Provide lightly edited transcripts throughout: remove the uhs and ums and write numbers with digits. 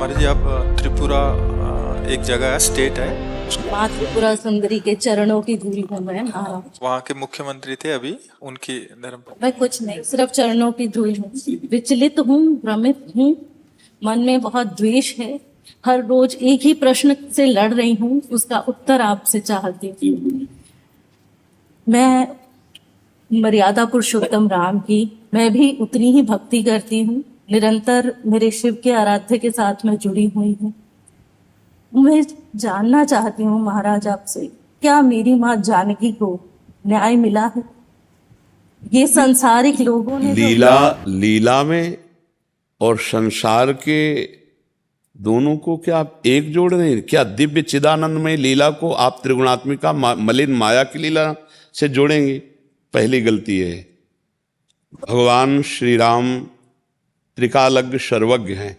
हमारे जी आप त्रिपुरा एक जगह है, स्टेट है, माँ त्रिपुरा सुंदरी के चरणों की धूल में मैं महाराज। वहाँ के मुख्यमंत्री थे अभी, उनकी धर्म। मैं कुछ नहीं, सिर्फ चरणों की धूल हूँ। विचलित हूँ, भ्रमित हूँ, मन में बहुत द्वेष है। हर रोज एक ही प्रश्न से लड़ रही हूँ, उसका उत्तर आपसे चाहती हूँ। मैं मर्यादा पुरुषोत्तम राम की मैं भी उतनी ही भक्ति करती हूँ। निरंतर मेरे शिव के आराध्य के साथ मैं जुड़ी हुई हूँ। मैं जानना चाहती हूँ महाराज आपसे, क्या मेरी माँ जानकी को न्याय मिला है? ये संसारिक लोगों ने लीला में और संसार के दोनों को क्या आप एक जोड़ रहे हैं? क्या दिव्य चिदानंदमय लीला को आप त्रिगुणात्मिका मलिन माया की लीला से जोड़ेंगे? पहली गलती है। भगवान श्री राम त्रिकालज्ञ सर्वज्ञ हैं।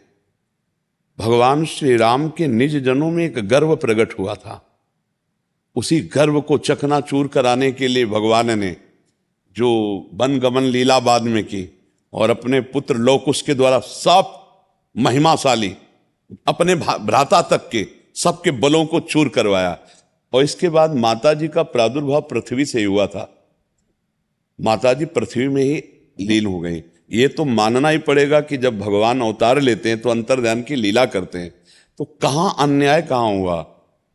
भगवान श्री राम के निज जनों में एक गर्व प्रकट हुआ था। उसी गर्व को चकनाचूर कराने के लिए भगवान ने जो वन गमन लीला बाद में की और अपने पुत्र लौकुश के द्वारा सब महिमाशाली अपने भ्राता तक के सबके बलों को चूर करवाया। और इसके बाद माता जी का प्रादुर्भाव पृथ्वी से ही हुआ था। माता जी पृथ्वी में ही लीन हो गई। ये तो मानना ही पड़ेगा कि जब भगवान अवतार लेते हैं तो अंतर्ध्यान की लीला करते हैं, तो कहां अन्याय कहां हुआ?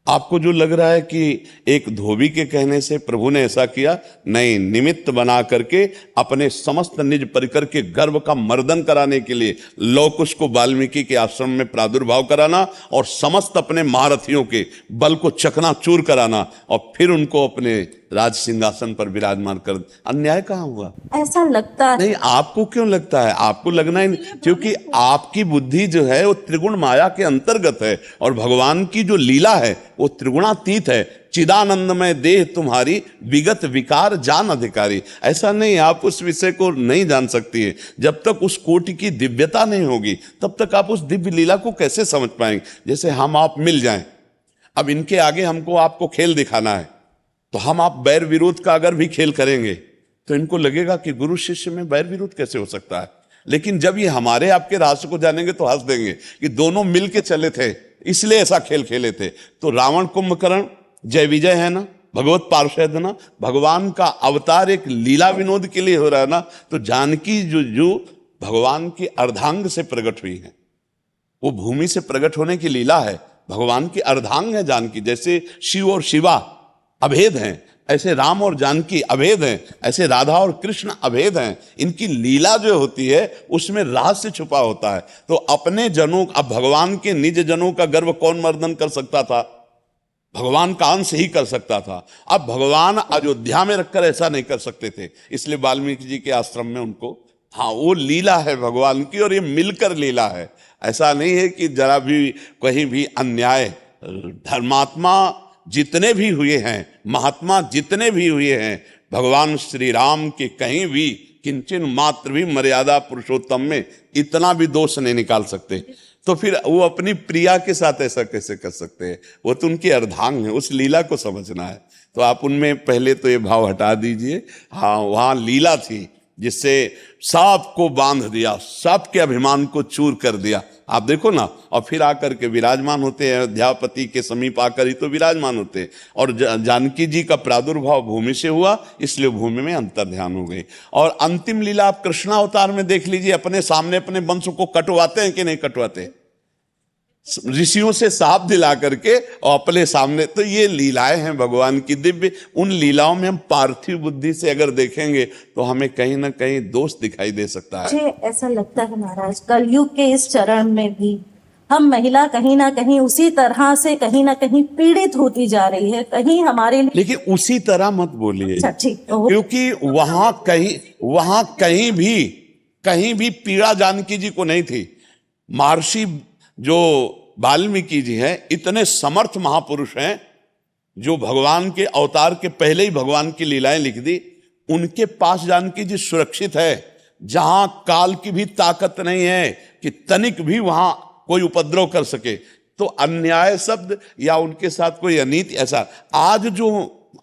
आपको जो लग रहा है कि एक धोबी के कहने से प्रभु ने ऐसा किया, नहीं, निमित्त बना करके अपने समस्त निज परिकर के गर्व का मर्दन कराने के लिए लौकुश को वाल्मीकि के आश्रम में प्रादुर्भाव कराना और समस्त अपने महारथियों के बल को चकनाचूर कराना और फिर उनको अपने राज सिंहासन पर विराजमान कर, अन्याय कहां हुआ? ऐसा लगता है। नहीं, आपको क्यों लगता है? आपको लगना ही नहीं, क्योंकि आपकी बुद्धि जो है वो त्रिगुण माया के अंतर्गत है और भगवान की जो लीला है वो त्रिगुणातीत है। चिदानंदमय देह तुम्हारी विगत विकार जान अधिकारी। ऐसा नहीं, आप उस विषय को नहीं जान सकती है। जब तक उस कोटि की दिव्यता नहीं होगी तब तक आप उस दिव्य लीला को कैसे समझ पाएंगे? जैसे हम आप मिल जाएं, अब इनके आगे हमको आपको खेल दिखाना है, तो हम आप बैर विरोध का अगर भी खेल करेंगे तो इनको लगेगा कि गुरु शिष्य में बैर विरोध कैसे हो सकता है। लेकिन जब ये हमारे आपके रहस्य को जानेंगे तो हंस देंगे कि दोनों मिल के चले थे, इसलिए ऐसा खेल खेले थे। तो रावण कुंभकर्ण जय विजय है ना, भगवत पार्षद ना, भगवान का अवतार एक लीला विनोद के लिए हो रहा है ना। तो जानकी जो भगवान की अर्धांग से प्रकट हुई है, वो भूमि से प्रकट होने की लीला है। भगवान की अर्धांग है जानकी। जैसे शिव और शिवा अभेद हैं, ऐसे राम और जानकी अभेद हैं, ऐसे राधा और कृष्ण अभेद हैं। इनकी लीला जो होती है उसमें रहस्य छुपा होता है। तो अपने जनों, अब भगवान के निज जनों का गर्व कौन मर्दन कर सकता था? भगवान का अंश ही कर सकता था। अब भगवान अयोध्या में रखकर ऐसा नहीं कर सकते थे, इसलिए वाल्मीकि जी के आश्रम में उनको, हाँ, वो लीला है भगवान की और ये मिलकर लीला है। ऐसा नहीं है कि जरा भी कहीं भी अन्याय। धर्मात्मा जितने भी हुए हैं, महात्मा जितने भी हुए हैं, भगवान श्री राम के कहीं भी किंचन मात्र भी मर्यादा पुरुषोत्तम में इतना भी दोष नहीं निकाल सकते। तो फिर वो अपनी प्रिया के साथ ऐसा कैसे कर सकते हैं? वो तो उनकी अर्धांग है, उस लीला को समझना है। तो आप उनमें पहले तो ये भाव हटा दीजिए। हाँ, वहाँ लीला थी जिससे सबको बांध दिया, सबके अभिमान को चूर कर दिया। आप देखो ना, और फिर आकर के विराजमान होते हैं अयोध्यापति के समीप आकर ही तो विराजमान होते हैं। और जानकी जी का प्रादुर्भाव भूमि से हुआ, इसलिए भूमि में अंतर्ध्यान हो गई। और अंतिम लीला आप कृष्णावतार में देख लीजिए, अपने सामने अपने वंश को कटवाते हैं कि नहीं कटवाते? ऋषियों से साफ दिला करके और अपने सामने। तो ये लीलाएं हैं भगवान की दिव्य। उन लीलाओं में हम पार्थिव बुद्धि से अगर देखेंगे तो हमें कहीं ना कहीं दोष दिखाई दे सकता है। मुझे ऐसा लगता है महाराज, कलयुग के इस चरण में भी हम महिला कहीं ना कहीं उसी तरह से कहीं ना कहीं पीड़ित होती जा रही है। कहीं हमारे लिए, लेकिन उसी तरह मत बोलिए, क्योंकि वहां कहीं भी पीड़ा जानकी जी को नहीं थी। महर्षि जो वाल्मीकि जी हैं, इतने समर्थ महापुरुष हैं जो भगवान के अवतार के पहले ही भगवान की लीलाएं लिख दी। उनके पास जानकी जी सुरक्षित है, जहां काल की भी ताकत नहीं है कि तनिक भी वहां कोई उपद्रव कर सके। तो अन्याय शब्द या उनके साथ कोई अनीति, ऐसा आज जो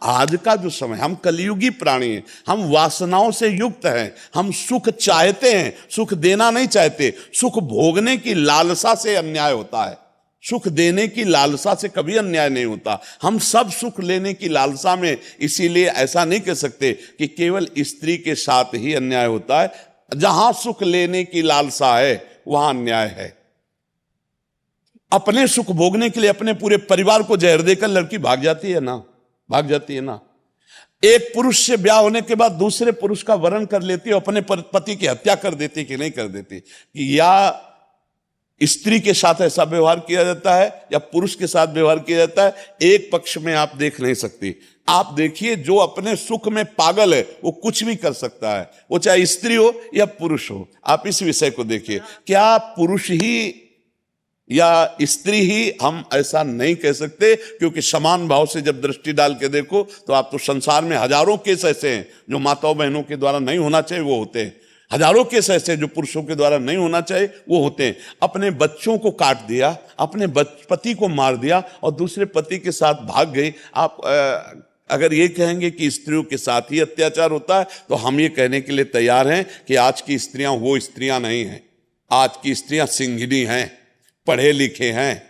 आज का जो समय, हम कलयुगी प्राणी हैं, हम वासनाओं से युक्त हैं, हम सुख चाहते हैं, सुख देना नहीं चाहते। सुख भोगने की लालसा से अन्याय होता है, सुख देने की लालसा से कभी अन्याय नहीं होता। हम सब सुख लेने की लालसा में, इसीलिए ऐसा नहीं कह सकते कि केवल स्त्री के साथ ही अन्याय होता है। जहां सुख लेने की लालसा है वहां अन्याय है। अपने सुख भोगने के लिए अपने पूरे परिवार को जहर देकर लड़की भाग जाती है ना, भाग जाती है ना। एक पुरुष से ब्याह होने के बाद दूसरे पुरुष का वरण कर लेती है, अपने पति की हत्या कर देती कि नहीं कर देती। कि या स्त्री के साथ ऐसा व्यवहार किया जाता है या पुरुष के साथ व्यवहार किया जाता है, एक पक्ष में आप देख नहीं सकती। आप देखिए, जो अपने सुख में पागल है वो कुछ भी कर सकता है, वो चाहे स्त्री हो या पुरुष हो। आप इस विषय को देखिए, क्या पुरुष ही या स्त्री ही, हम ऐसा नहीं कह सकते, क्योंकि समान भाव से जब दृष्टि डाल के देखो तो आप तो संसार में हजारों केस ऐसे हैं जो माताओं बहनों के द्वारा नहीं होना चाहिए वो होते हैं, हजारों केस ऐसे जो पुरुषों के द्वारा नहीं होना चाहिए वो होते हैं। अपने बच्चों को काट दिया, अपने पति को मार दिया और दूसरे पति के साथ भाग गई। आप अगर ये कहेंगे कि स्त्रियों के साथ ही अत्याचार होता है तो हम ये कहने के लिए तैयार हैं कि आज की स्त्रियां वो स्त्रियां नहीं हैं। आज की स्त्रियां सिंघनी हैं, पढ़े लिखे हैं।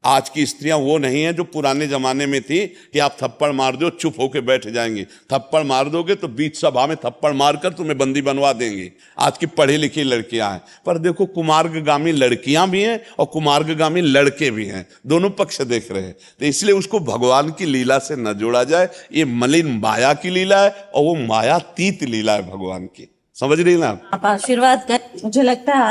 आज की स्त्रियां वो नहीं हैं जो पुराने जमाने में थी कि आप थप्पड़ मार दो चुप होकर बैठ जाएंगी। थप्पड़ मार दोगे तो बीच सभा में थप्पड़ मारकर तुम्हें बंदी बनवा देंगी। आज की पढ़ी लिखी लड़कियां हैं। पर देखो, कुमार्गामी लड़कियां भी हैं और कुमार्गामी लड़के भी हैं, दोनों पक्ष देख रहे हैं। तो इसलिए उसको भगवान की लीला से न जोड़ा जाए। ये मलिन माया की लीला है और वो मायातीत लीला है भगवान की। समझ रही ना? आप आशीर्वाद कर, मुझे लगता है आज